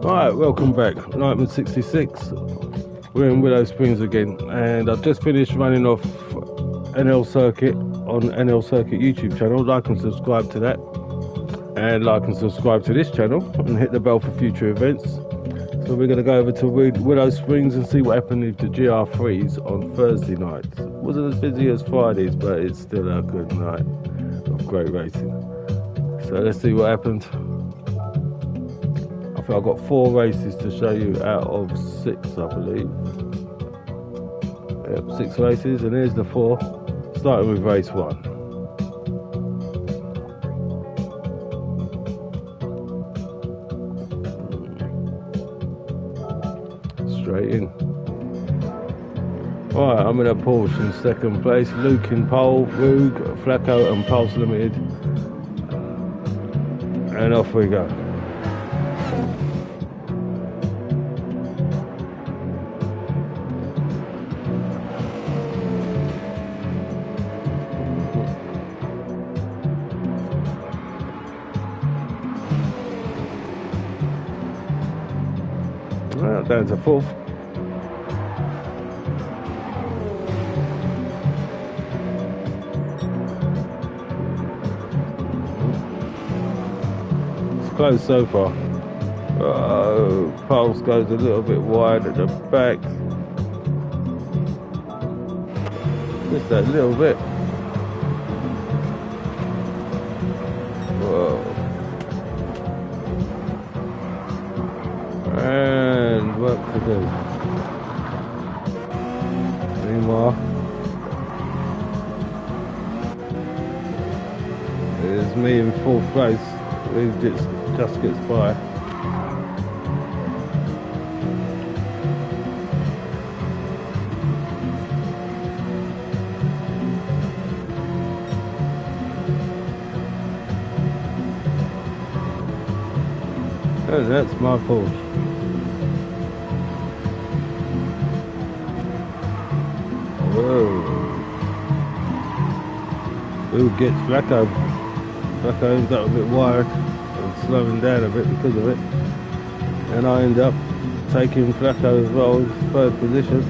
Alright, welcome back. NIKEMAN66. We're in Willow Springs again, and I've just finished running off NL Circuit on NL Circuit YouTube channel. Like and subscribe to that, and like and subscribe to this channel, and hit the bell for future events. So we're going to go over to Willow Springs and see what happened with the GR3s on Thursday night. Wasn't as busy as Fridays, but it's still a good night of great racing. So let's see what happened. I think I've got 4 races to show you out of 6, I believe. Yep, 6 races, and here's the 4, starting with race 1. Straight in. Alright, I'm in a Porsche in 2nd place, Luke in pole, Rug, Flacco and Pulse Limited. And off we go. Well, down to 4th. It's close so far. Pulse goes a little bit wide at the back. Just that little bit. Whoa. And work to do. Meanwhile, there's me in 4th place. Who just gets by. And that's my Porsche. Whoa. Who gets Flacco? Flacco's got a bit wired and slowing down a bit because of it. And I end up taking Flacco as well in 3rd position.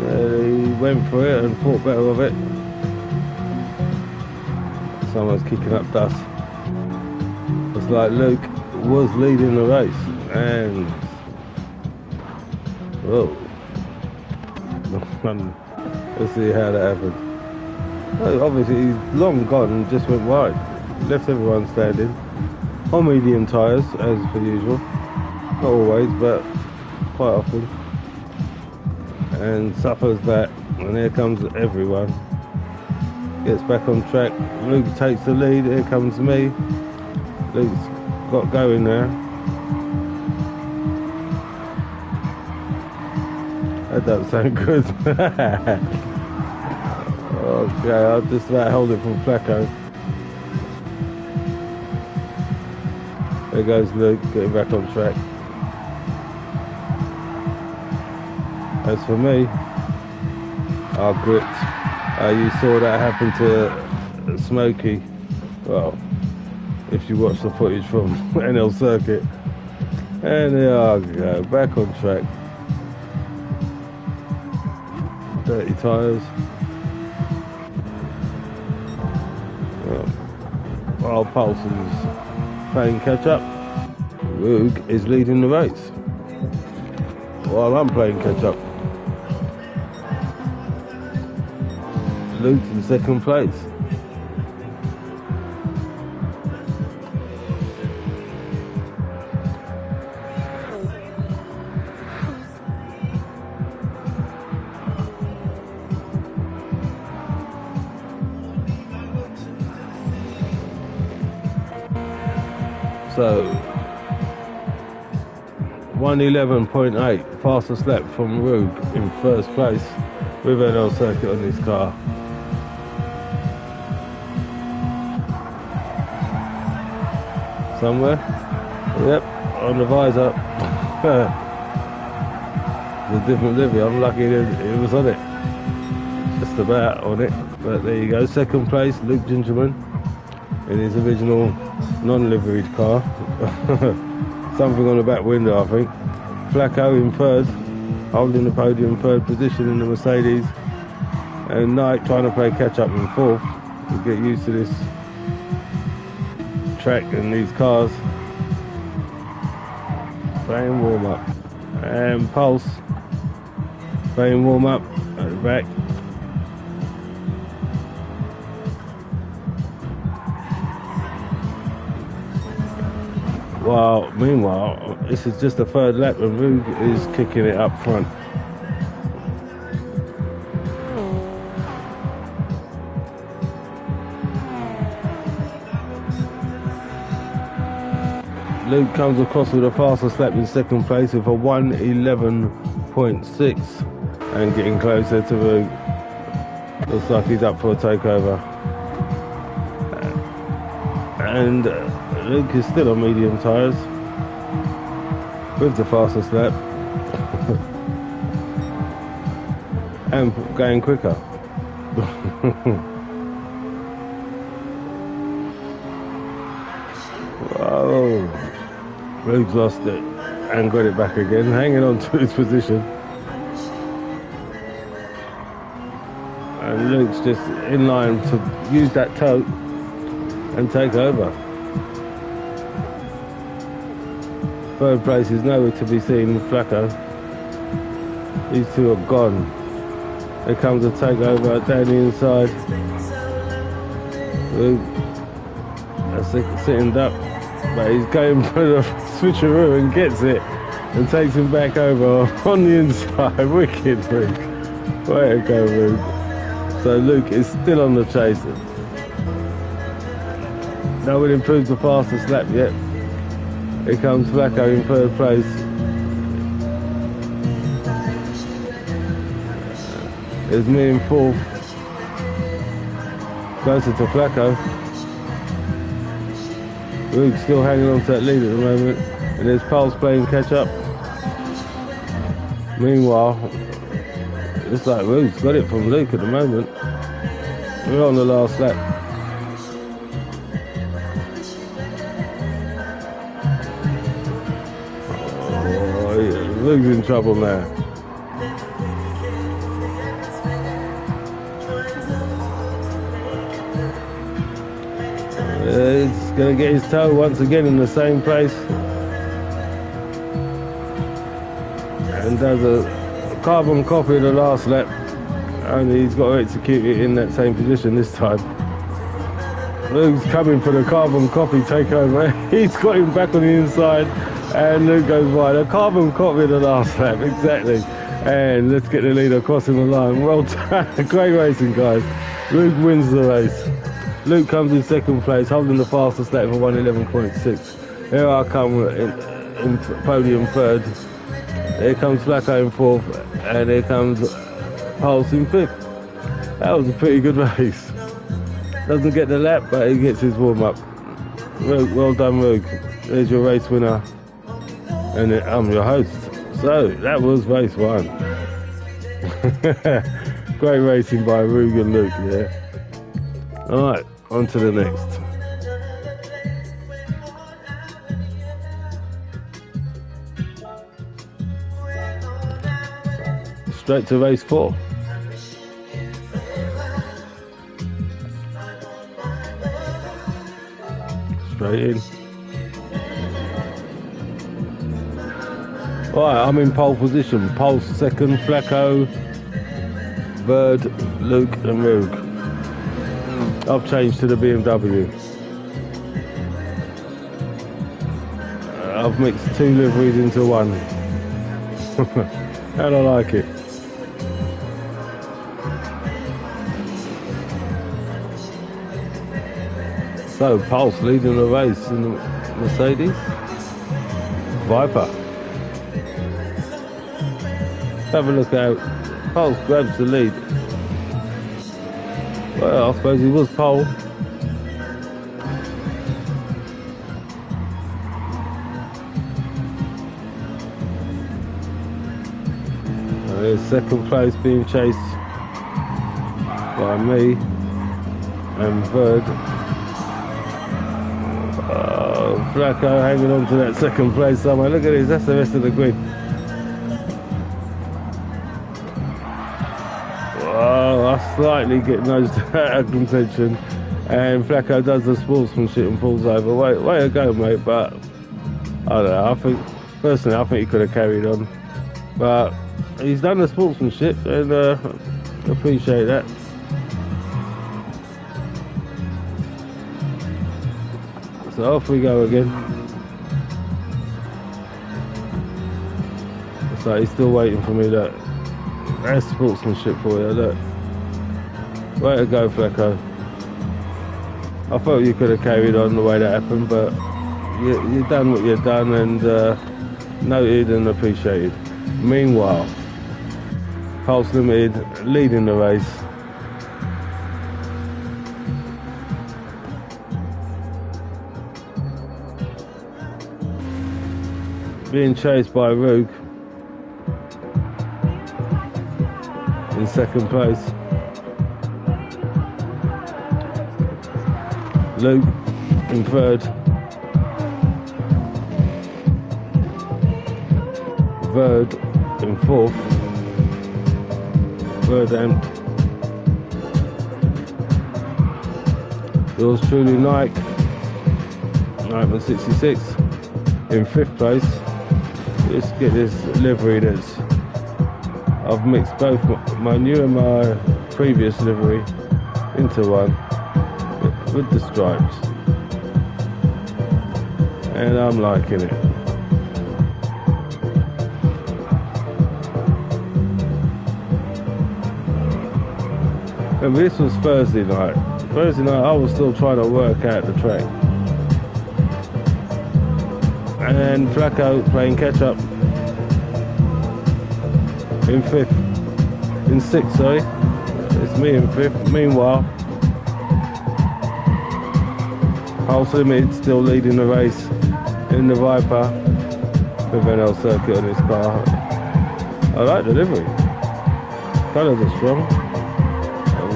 He went for it and thought better of it. Someone's kicking up dust. It's like Luke was leading the race, and whoa. Let's see how that happened. Well, obviously he's long gone and just went wide. Left everyone standing on medium tyres as per usual. Not always, but quite often. And suffers that, and here comes everyone. Gets back on track. Luke takes the lead. Here comes me. Luke's got going there. That doesn't sound good. Okay, I'll just about hold it from Flacco. There goes Luke, getting back on track. As for me, I gripped. You saw that happen to Smokey. Well, if you watch the footage from NL Circuit. And there I go, back on track. Dirty tyres. While Pulse is playing catch up, Rug is leading the race. While I'm playing catch up. Luke's in 2nd place. So 111.8 fastest lap from Rug in 1st place with NL Circuit on his car. Somewhere, yep, on the visor. The different livery. I'm lucky it was on it, just about on it. But there you go, 2nd place, Luke Gingerman. in his original non-liveried car. Something on the back window, I think. Flacco in third, holding the podium, third position in the Mercedes, and Nike trying to play catch up in fourth to get used to this track and these cars. Playing warm up, and Pulse playing warm up at the back. Well, meanwhile, this is just the third lap and Rug is kicking it up front. Luke comes across with a fastest lap in second place with a 1:11.6 and getting closer to Rug. Looks like he's up for a takeover. And Luke is still on medium tyres with the fastest lap and going quicker. Oh, Luke's lost it and got it back again, hanging on to his position. And Luke's just in line to use that toe and take over. Third place is nowhere to be seen. Flacco. These two are gone. There comes a takeover down the inside. That's sitting duck, but he's going for the switcheroo and gets it and takes him back over on the inside. Wicked Luke. Way to go, Luke. So Luke is still on the chase. No one improved the fastest lap yet. Here comes Flacco in third place. There's me in fourth. Closer to Flacco. Luke's still hanging on to that lead at the moment. And there's Pulse playing catch up. Meanwhile, it's like Luke's got it from Luke at the moment. We're on the last lap. Luke's in trouble now. He's going to get his toe once again in the same place. And does a carbon copy of the last lap. Only he's got to execute it in that same position this time. Luke's coming for the carbon copy takeover. He's got him back on the inside. And Luke goes wide. A carbon copy of the last lap, exactly. And let's get the leader crossing the line. Well done. Great racing, guys. Luke wins the race. Luke comes in second place, holding the fastest lap for 1:11.6. Here I come in podium third. Here comes Flacco in fourth. And here comes Pulse in fifth. That was a pretty good race. Doesn't get the lap, but he gets his warm up. Luke, well done, Luke. There's your race winner. And I'm your host. So that was race one. Great racing by Rug and Luke, yeah. Alright, on to the next. Straight to race 4. Straight in. Alright, I'm in pole position. Pulse second, Flacco third, Luke and Rug. I've changed to the BMW. I've mixed 2 liveries into one. And I like it. So, Pulse leading the race in the Mercedes. Viper. Have a look out. Pulse grabs the lead. Well, I suppose he was pole. There's second place being chased by me and third Flacco hanging on to that second place somewhere. Look at this, that's the rest of the grid. Oh, I slightly get nudged out of contention, and Flacco does the sportsmanship and pulls over. Way to go, mate. But I don't know. Personally, I think he could have carried on, but he's done the sportsmanship, and appreciate that. So off we go again. So he's still waiting for me. Look, that's sportsmanship for you. Look, way to go, Flacco. I thought you could have carried on the way that happened, but you've done what you've done, and noted and appreciated. Meanwhile, Pulse Limited leading the race. Being chased by Rogue in second place. Luke in third. Verd in fourth. Verdamp. Yours truly, NIKEMAN66 in fifth place. Let's get this livery that's... I've mixed both my new and my previous livery into one with the stripes, and I'm liking it. Remember, this was Thursday night. Thursday night I was still trying to work out the track, and Flacco playing catch up in fifth, in sixth, sorry. It's me in fifth. Meanwhile, Pulse Limited still leading the race in the Viper with NL circuit on his car. I like the livery. Colours are strong.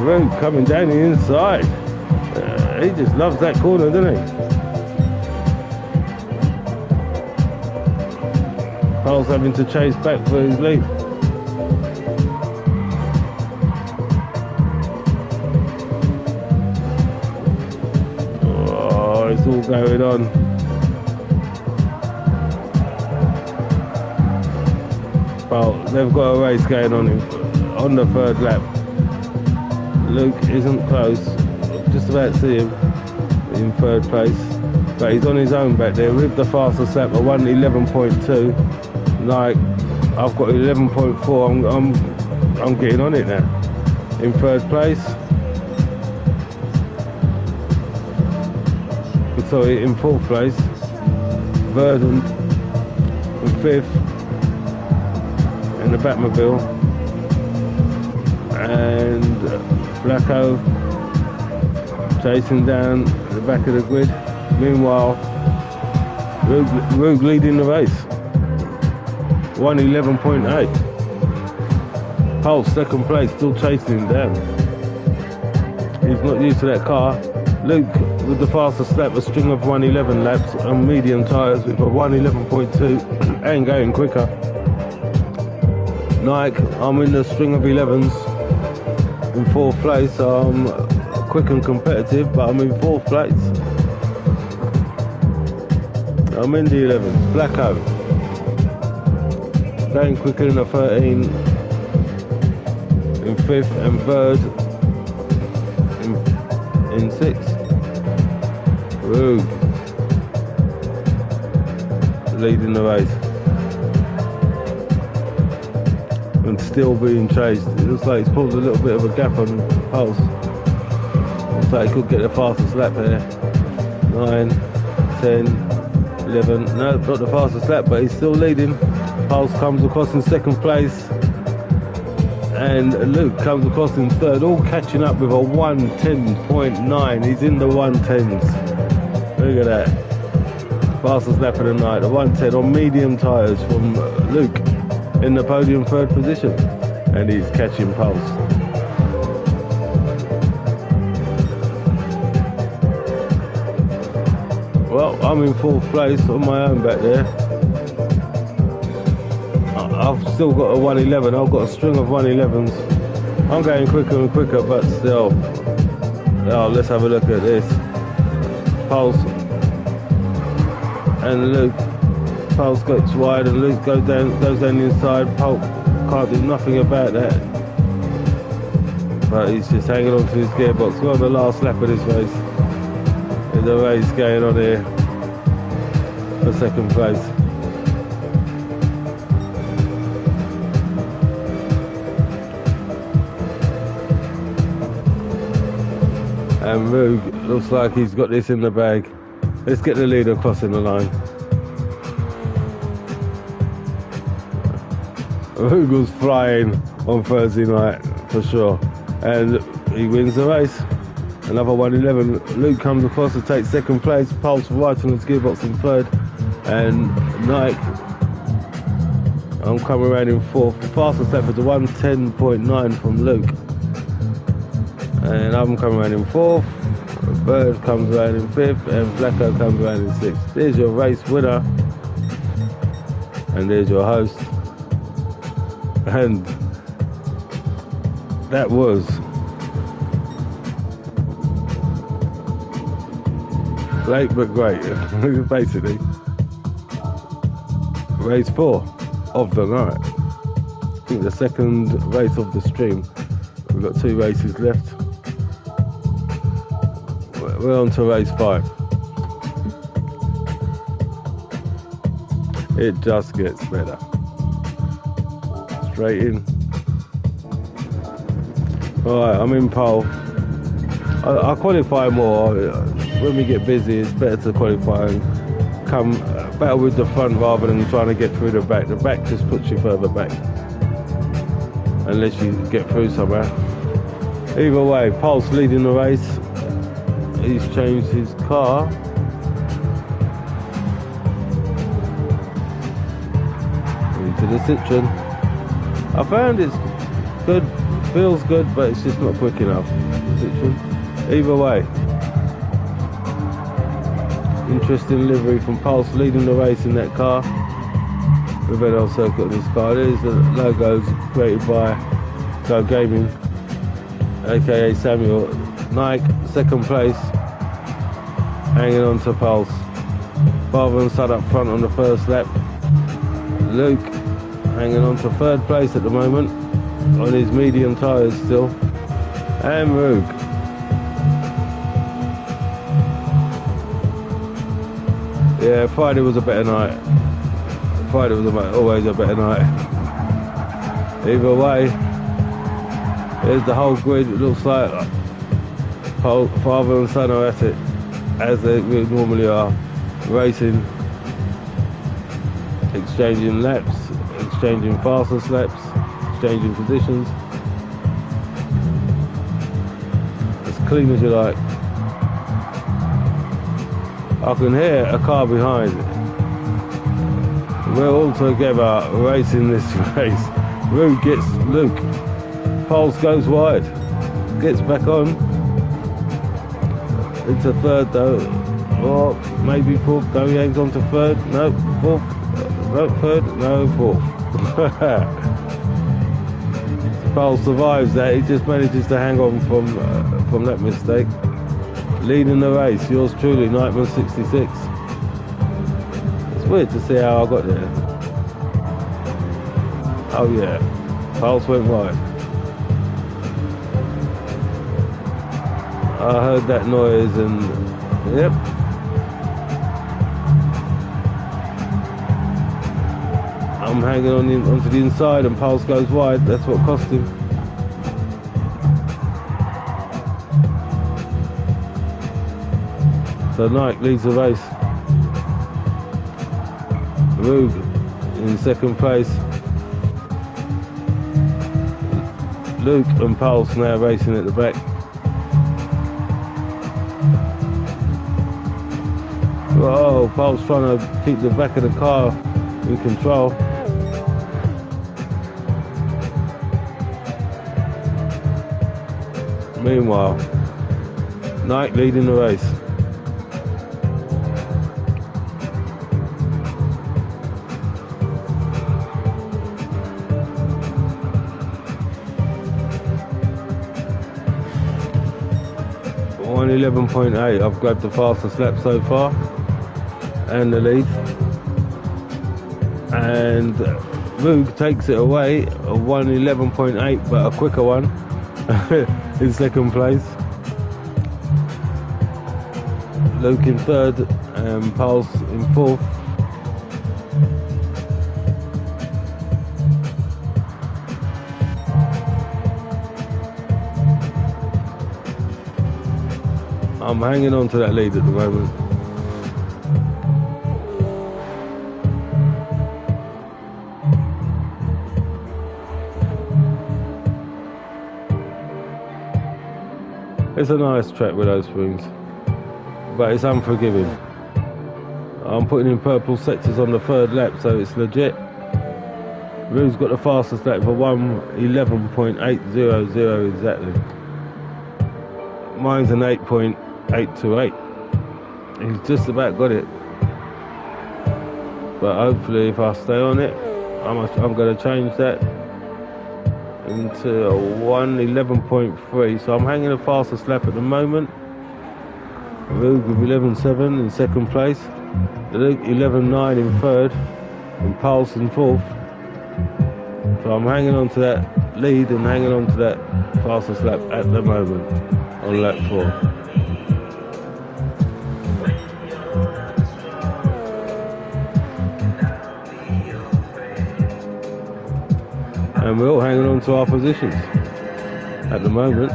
Road coming down the inside. He just loves that corner, doesn't he? Pulse having to chase back for his lead. Oh, it's all going on. Well, they've got a race going on the third lap. Luke isn't close. Just about to see him in third place, but he's on his own back there with the fastest lap of 1:11.2. Like, I've got 11.4. I'm getting on it now. In third place. Sorry, in fourth place. Verdant in fifth in the Batmobile, and Flacco chasing down the back of the grid. Meanwhile, Rogue leading the race. 1:11.8. Pulse second place, still chasing him down. He's not used to that car. Luke with the fastest lap, a string of 1:11 laps on medium tyres with a 1:11.2 and going quicker. Nike, I'm in the string of 11s in fourth place. I'm quick and competitive, but I'm in fourth place. I'm in the 11s. Flacco going quicker than a 13 in fifth, and Bird in sixth. Rogue leading the race and still being chased. It looks like he's pulled a little bit of a gap on Pulse. Looks like he could get the fastest lap there. 9, 10, 11. No, not the fastest lap, but he's still leading. Pulse comes across in second place, and Luke comes across in third, all catching up with a 1:10.9. He's in the 1:10s. Look at that. Fastest lap of the night, a 1:10 on medium tyres from Luke in the podium third position, and he's catching Pulse. Well, I'm in 4th place on my own back there. I've still got a 111. I've got a string of 111s. I'm going quicker and quicker, but still. Oh, let's have a look at this. Pulse and Luke. Pulse gets wide and Luke goes down the inside. Pulse can't do nothing about that. But he's just hanging on to his gearbox. We're on the last lap of this race. There's a race going on here for 2nd place. And Roog looks like he's got this in the bag. Let's get the leader crossing the line. Roog was flying on Thursday night for sure. And he wins the race. Another 111. Luke comes across to take 2nd place. Pulse right on his gearbox in 3rd. And Nike, I'm coming around in 4th. Fastest lap is a 110.9 from Luke. And I'm coming around in 4th. Bird comes around in 5th. And Blacko comes around in 6th. There's your race winner. And there's your host. And that was late but great. Basically race 4 of the night. I think the 2nd race of the stream. We've got 2 races left. We're on to race 5. It just gets better. Straight in. Alright, I'm in pole. I qualify more. When we get busy, it's better to qualify and come battle with the front rather than trying to get through the back. The back just puts you further back. Unless you get through somewhere. Either way, Pulse leading the race. He's changed his car. Into the Citroen. I found it's good, feels good, but it's just not quick enough. Citroen. Either way. Interesting livery from Pulse leading the race in that car. With NL Circuit on this car. There's the logos created by Go Gaming, aka Samuel. Nike, 2nd place, hanging on to Pulse. Father and son up front on the 1st lap. Luke hanging on to 3rd place at the moment on his medium tyres still. And Roog. Yeah, Friday was a better night. Friday was always a better night. Either way, there's the whole grid. It looks like father and son are at it, as they normally are, racing, exchanging laps, exchanging fastest laps, exchanging positions. As clean as you like. I can hear a car behind. We're all together racing this race. Roog gets Luke. Pulse goes wide. Gets back on. Into 3rd though. Or maybe 4th. No, he hangs on to 3rd. No, 4th. No, 3rd. No, 4th. Pulse survives that. He just manages to hang on from that mistake. Leading the race, yours truly, NIKEMAN66. It's weird to see how I got there. Oh yeah, Pulse went wide. I heard that noise and yep. I'm hanging onto the inside and Pulse goes wide. That's what cost him. So Nike leads the race. Roog in 2nd place. Luke and Pulse now racing at the back. Oh, Pulse trying to keep the back of the car in control. Meanwhile, Nike leading the race. 111.8. I've grabbed the fastest lap so far and the lead, and Roog takes it away, a 111.8, but a quicker one in second place. Luke in third and Pulse in fourth. I'm hanging on to that lead at the moment. It's a nice track with those Springs, but it's unforgiving. I'm putting in purple sectors on the third lap, so it's legit. Roog's got the fastest lap for 1:11.800 exactly. Mine's an 8.828. He's just about got it. But hopefully if I stay on it, I'm going to change that into a 1:11.3. So I'm hanging the fastest lap at the moment. Roog with 11.7 in second place. Luke 11.9 in third. And Pulse in fourth. So I'm hanging on to that lead and hanging on to that fastest lap at the moment on lap 4. And we're all hanging on to our positions at the moment.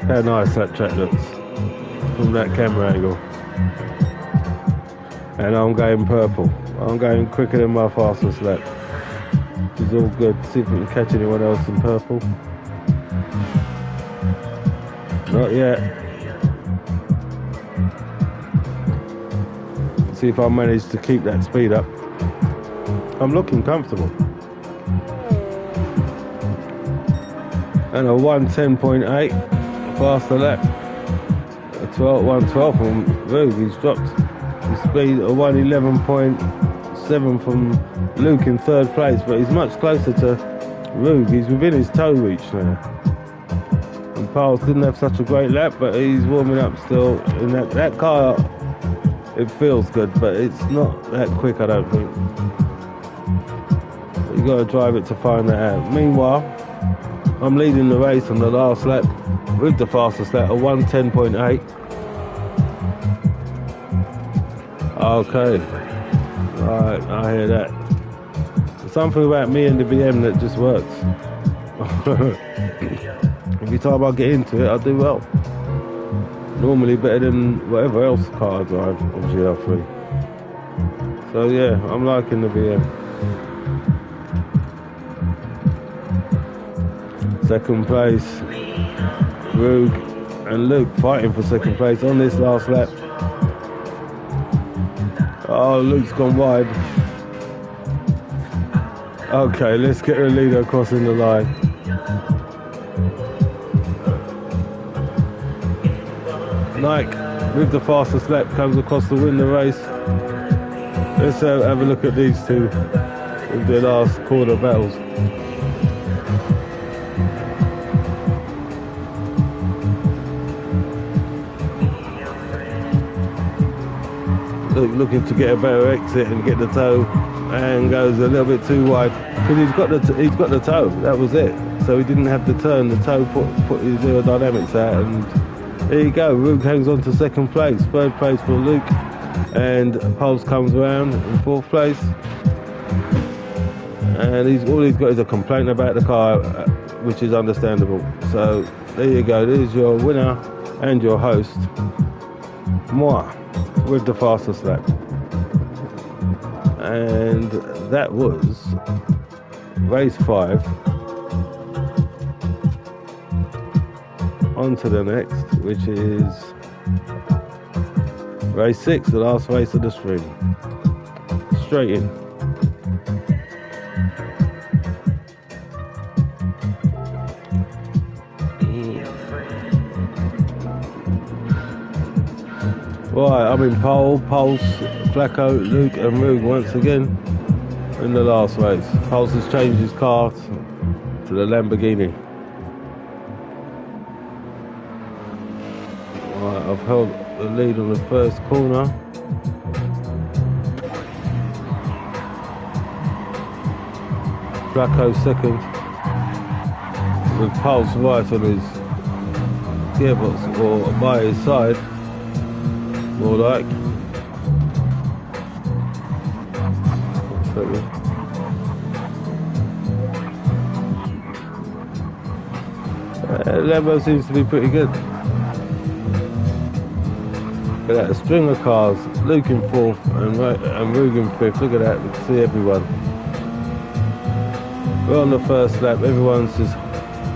How nice that track looks from that camera angle. And I'm going purple. I'm going quicker than my fastest lap. It's all good. See if we can catch anyone else in purple. Not yet. See if I manage to keep that speed up. I'm looking comfortable. And a 1:10.8 faster lap. A 1:12 from Roog. He's dropped his speed. A 1:11.7 from Luke in third place, but he's much closer to Roog. He's within his toe reach now. And Piles didn't have such a great lap, but he's warming up still. In that car, it feels good, but it's not that quick, I don't think. You got to drive it to find that out. Meanwhile, I'm leading the race on the last lap with the fastest lap, a 1:10.8. Okay, right, I hear that. There's something about me and the BM that just works. Every time I get into it, I do well. Normally better than whatever else car I drive on GR3. So yeah, I'm liking the BM. Second place, Roog and Luke fighting for second place on this last lap. Oh, Luke's gone wide. Okay, let's get the leader crossing the line. Nike with the fastest lap comes across to win the race. Let's have a look at these two with their last corner battles. Looking to get a better exit and get the toe, and goes a little bit too wide because he's got the toe. That was it. So he didn't have to turn. The toe put his aerodynamics out, and there you go. Roog hangs on to second place. Third place for Luke, and Pulse comes around in fourth place. And all he's got is a complaint about the car, which is understandable. So there you go. There's your winner and your host, moi, with the fastest lap. And that was race 5. On to the next, which is race 6, the last race of the stream. Straight in. Right, I'm in pole, Pulse, Flacco, Luke and Rug once again in the last race. Pulse has changed his car to the Lamborghini. Right, I've held the lead on the first corner. Flacco second, with Pulse right on his gearbox or by his side, more like. Lambo seems to be pretty good. Look at that, a string of cars, Luke in fourth and Rug in fifth. Look at that, we can see everyone. We're on the first lap, everyone's just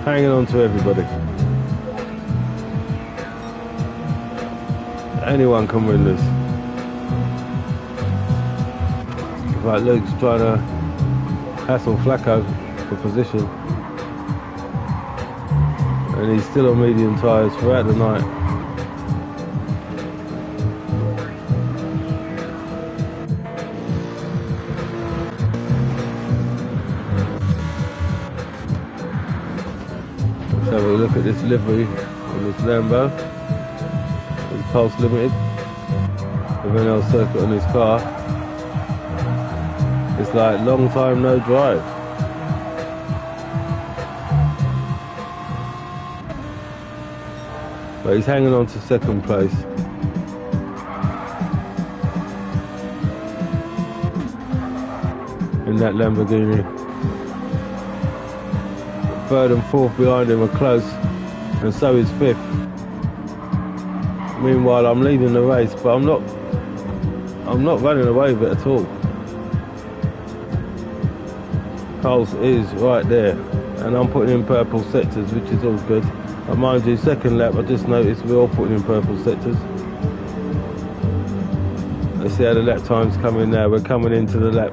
hanging on to everybody. Anyone can win this. Right, Luke's trying to hassle Flacco for position. And he's still on medium tyres throughout the night. Let's have a look at this livery on this Lambo. It's Pulse Limited. With an NL circuit on his car. It's like long time no drive. But he's hanging on to second place. In that Lamborghini. Third and fourth behind him are close, and so is fifth. Meanwhile, I'm leading the race, but I'm not running away with it at all. Pulse is right there, and I'm putting in purple sectors, which is all good. And mind you, second lap, I just noticed we're all putting in purple sectors. Let's see how the lap times come in now. We're coming into the lap.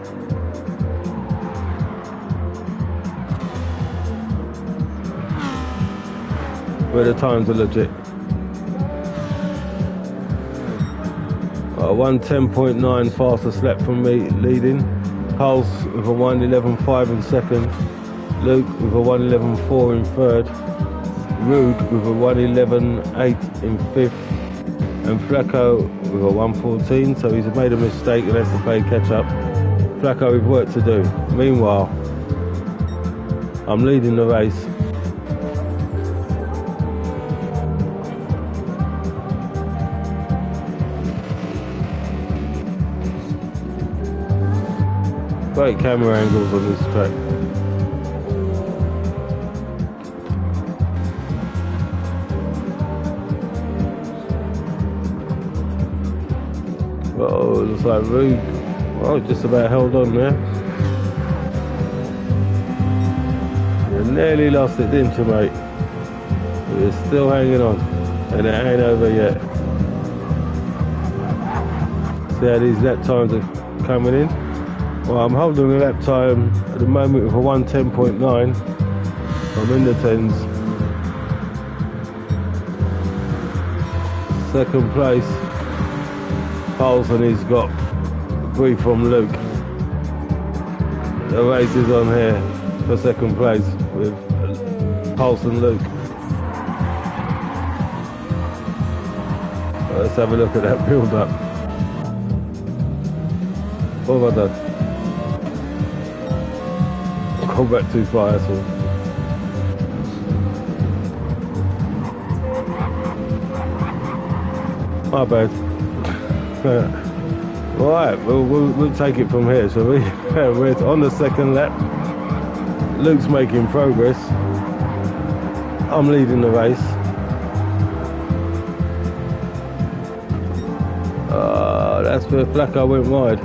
Where the times are legit. 1:10.9 fastest lap from me, leading. Pulse with a 1:11.5 in second. Luke with a 1:11.4 in third. Rug with a 1:11.8 in fifth. And Flacco with a 1:14, so he's made a mistake and has to play catch up. Flacco with work to do. Meanwhile, I'm leading the race. Great camera angles on this track. Oh, it looks like Rug. Oh, just about held on there. You nearly lost it, didn't you, mate? But you're still hanging on, and it ain't over yet. See how these lap times are coming in? Well, I'm holding a lap time at the moment with a 1:10.9. I'm in the 10s. Second place, Pulse, and he's got grief from Luke. The race is on here for second place with Pulse and Luke. Let's have a look at that build up. What have I done? I've gone back too far, that's all. My bad. Right, we'll take it from here, shall we? We're on the second lap. Luke's making progress. I'm leading the race. That's where Flacco went wide.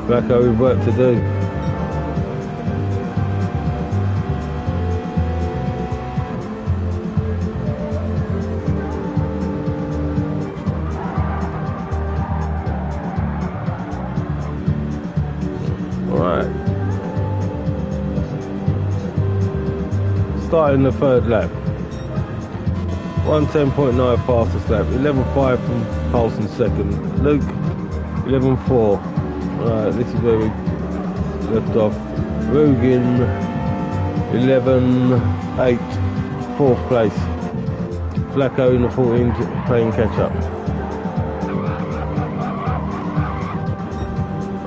Flacco, we've work to do. starting the third lap. 1:10.9 fastest lap. 11.5 from Pulse in second. Luke 11.4. Right, this is where we left off. Rugen 11.8, fourth place. Flacco in the 14th playing catch up.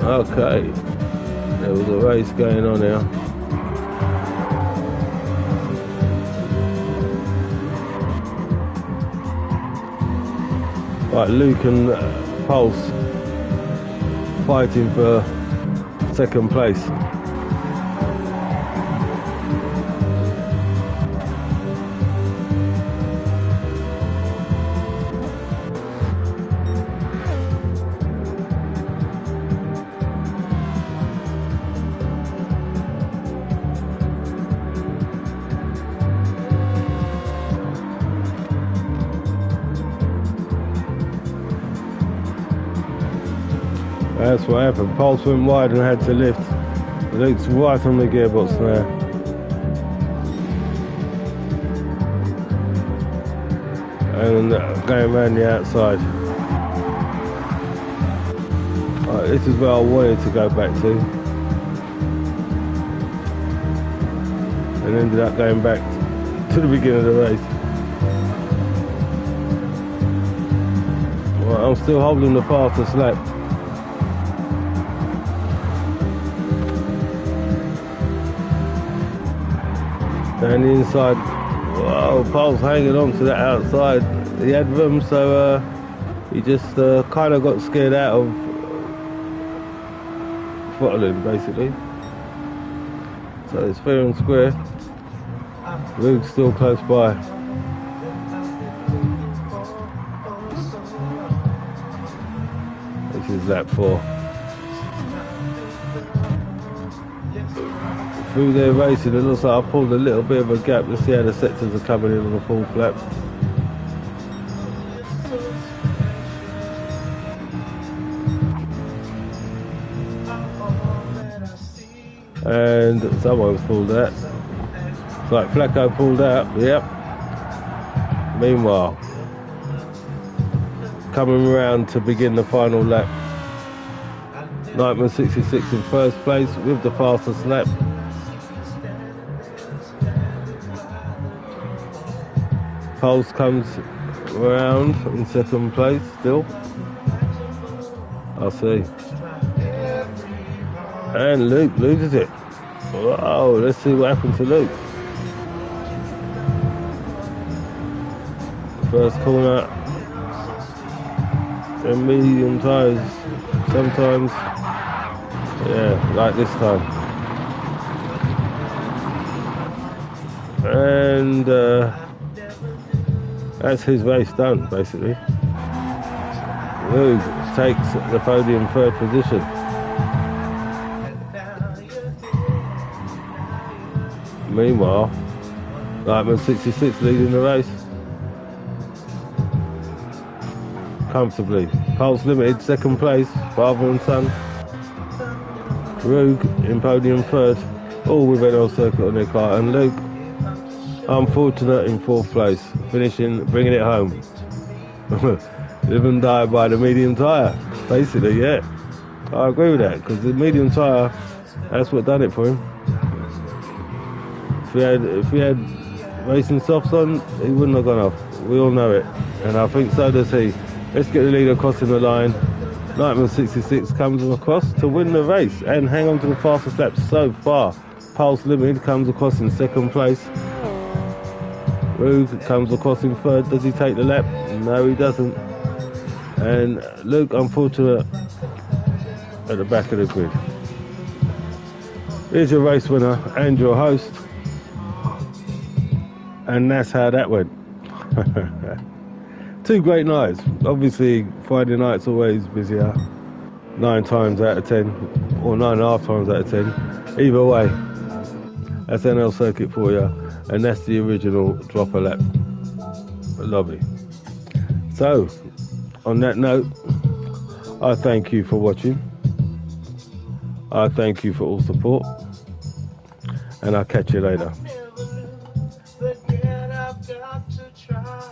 Okay, there was a race going on here. Right, Luke and Pulse fighting for second place. That's what happened. Pulse went wide and had to lift. Luke's right on the gearbox now. And going around the outside. Right, this is where I wanted to go back to. And ended up going back to the beginning of the race. Right, I'm still holding the fastest lap. And the inside, whoa, Pulse hanging on to that outside. He had room, so he just kind of got scared out of throttling, basically. So it's fair and square. Luke's still close by. This is lap 4. Through their racing, it looks like I pulled a little bit of a gap. Let's see how the sectors are coming in on the fourth lap. And someone's pulled out. It's like Flacco pulled out, yep. Meanwhile, coming around to begin the final lap. NIKEMAN66 in first place with the fastest lap. Pulse comes around in second place still. I see. And Luke loses it. Wow, let's see what happened to Luke. First corner. In medium tyres. Sometimes, yeah, like this time. And that's his race done, basically. Luke takes the podium third position. Meanwhile, NIKEMAN66 leading the race. Comfortably. Pulse Limited, second place, father and son. Rogue in podium third, all with NL Circuit on their car. And Luke, unfortunate in fourth place, finishing, bringing it home. Live and die by the medium tyre, basically, yeah. I agree with that, because the medium tyre, that's what done it for him. If we had racing softs on, he wouldn't have gone off. We all know it, and I think so does he. Let's get the leader crossing the line. NIKEMAN66 comes across to win the race and hang on to the fastest lap so far. Pulse Limited comes across in second place. Rogue comes across in third. Does he take the lap? No, he doesn't. And Luke, unfortunate, at the back of the grid. Here's your race winner and your host. And that's how that went. 2 great nights. Obviously, Friday night's always busier. 9 times out of 10, or 9.5 times out of 10. Either way, that's NL Circuit for you, and that's the original drop a lap. Lovely. So, on that note, I thank you for watching. I thank you for all support, and I'll catch you later.